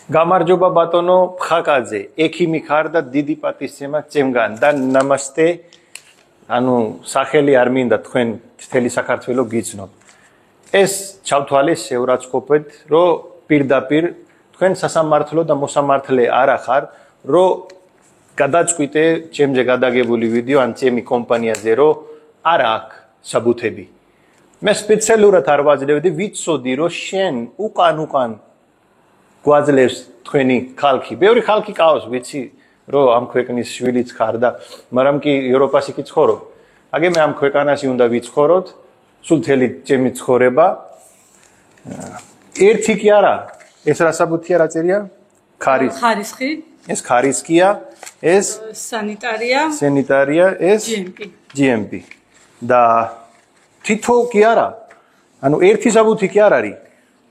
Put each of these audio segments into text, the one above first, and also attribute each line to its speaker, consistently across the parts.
Speaker 1: გამარჯობა ბატონო ფხაკაძე, ექიმი ხარ და დიდი პატივისცემა წემგან და ნამასტე. ანუ სახელი არ მინდა თქვენ მთელი საქართველო გიცნობ. ეს ჩავთვალე შეურაცხყოფეთ, რომ პირდაპირ თქვენ სასამართლო და მოსამართლე არ ახარ, რომ გადაწყვიტე ჩემზე გადაგებული ვიდეო ან ჩემი კომპანიაზე, რომ არ აქვს საბუთები. მე სპეციალურად არ ვაძლევდი, ვიცოდი, რომ შენ უკან გვაძლევს თქვენი ხალხი. ბევრი ხალხი ყავს, ვიცი, რომ ამ ქვეყნის შვილიც ხარ და მაგრამ კი ევროპაში კი ცხოვრობ. აგე მე ამ ქვეყანაში უნდა ვიცხოვროთ, სულ მთელი ჩემი ცხოვრება. ერთი კი არა, ეს რა საბუთია რა წერია?
Speaker 2: ხარისხი.
Speaker 1: ეს ხარისხია, ეს სანიტარია, ეს GMP. და თითო კი არა. ანუ ერთი საბუთი კი არ არის.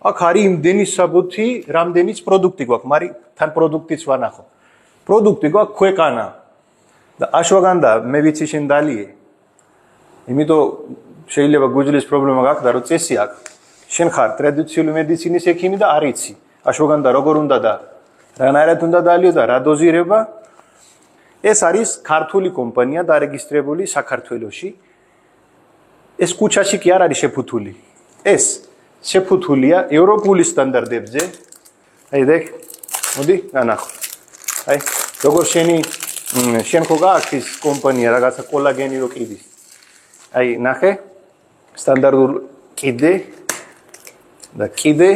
Speaker 1: აქ არის იმდენი საბუთი, რამდენიც პროდუქტი გვაქვს, მაგრამ თან პროდუქტიც ვანახო. პროდუქტი გვაქვს ქვეყანა. და აშვაგანდა მე ვიცი შენ დალიე. იმიტომ შეიძლება გუძლის პრობლემა გაქვს, რომ წესი აქვს. შენ ხარ ტრადიციული მედიცინის ექიმი და არ იცი. აშვაგანდა როგორ უნდა და რანაირად უნდა დალიო და რა დოზირება. ეს არის ქართული კომპანია დარეგისტრირებული საქართველოში. ეს კუჩაში კი არ არის შეფუთული. ეს შეფუთულია ევროპული სტანდარტებზე. აი დე, მოდი, განახო. აი, როგორ შენ ხო გააქვს ის კომპანია რაღაცა კოლაგენი რო კიდის. აი, ნახე, სტანდარტულ კიდე და კიდე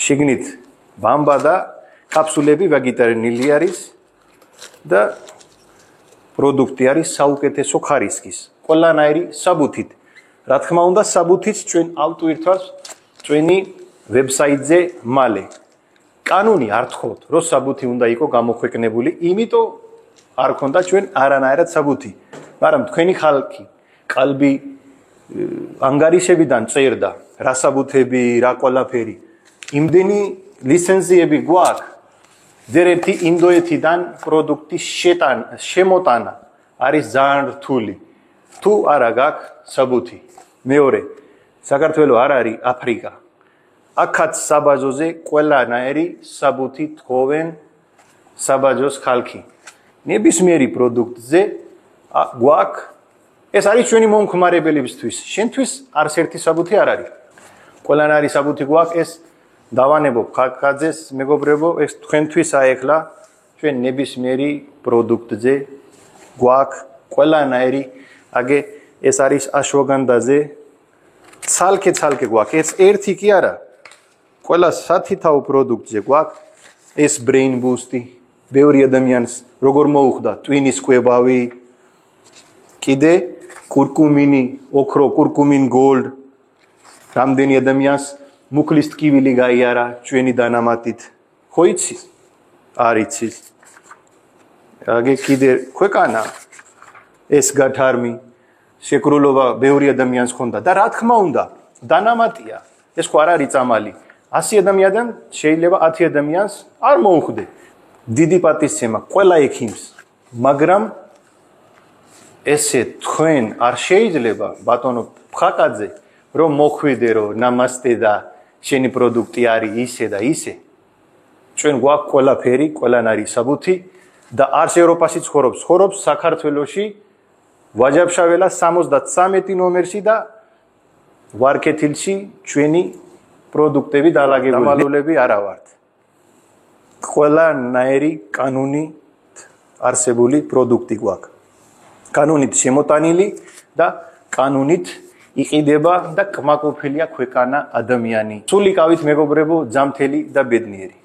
Speaker 1: შიგნით ბამბა და კაფსულები ვეგეტარიანული არის და პროდუქტი არის საუკეთესო ხარისხის. ყველანაირი საბუთით. რა თქმა უნდა, საბუთიც ჩვენ ავტვირთვას ჩვენი ვებსაიტზე მალე. კანონი არ თხოვთ, რომ საბუთი უნდა იყოს გამოქვეყნებული, იმიტომ არ ქონდა ჩვენ არანაირად საბუთი. მაგრამ თქვენი ხალხი ყალბი ანგარიშებიდან წერდა, რა საბუთები, რა ყველაფერი. იმდენი ლიცენზიები გვაქვს. ძერეთი ინდოეთიდან პროდუქტის შემოტანა არის ძალიან რთული. თუ არა გაქვს საბუთი. მეორე, საქართველო არ არის აფრიკა. აქაც საბაჟოზე ყველანაირი საბუთი თხოვენ საბაჟოს ხალხი. ნებისმიერი პროდუქტზე გვაქვს. ეს არის ჩვენი მომხმარებლებისთვის. შენთვის არც ერთი საბუთი არ არის. ყველანაირი საბუთი გვაქვს. ეს დავანებო ფხაკაძეს მეგობრებო, ეს თქვენთვის აეხლა ჩვენ ნებისმიერი პროდუქტზე გვაქვს ყველანაირი. აგე ეს არის აშვაგანდაზე ცალკე გვაქვს. ეს ერთი კი არა. ყველა სათითაო პროდუქტზე გვაქვს. ეს brain boost-ი, ბევრი ადამიანს როგორ მოუხდა ტვინის კვებავი, კიდე კურკუმინი, ოქრო, კურკუმინ gold. რამდენი ადამიანს მუქლის ტკივილი გაიარა ჩვენი დანამატით. ხო იცი? არ იცის. აგე კიდე ქვეყანა ეს გათარმი შეკრულობა ბევრი ადამიანს ხონდა და რა თქმა უნდა დანამატია. ეს ხო არ არის წამალი. 100 ადამიანიდან შეიძლება 10 ადამიანს არ მოუხდე. დიდი პატივისცემა ყველა ექიმს, მაგრამ ესე თქვენ არ შეიძლება ბატონო ფხაკაძე რომ მოხვიდე რომ ნამასტე და შენი პროდუქტი არის ისე და ისე. ჩვენ გვაქვს ყველაფერი, ყველანაირი საბუთი და არც ევროპაში ცხოვრობს საქართველოში. ვაჯაბშაველა 73 ნომერში და ვარკეთილში ჩვენი პროდუქტები დალაგებული. დამალულები არა ვართ. ყველანაირი კანონით არსებული პროდუქტი გვაქვს. კანონით შემოტანილი და კანონით იყიდება და კმაყოფილია ქვეყანა ადამიანი. სულიკავით მეგობრებო, ძამთელი და ბედნიერი.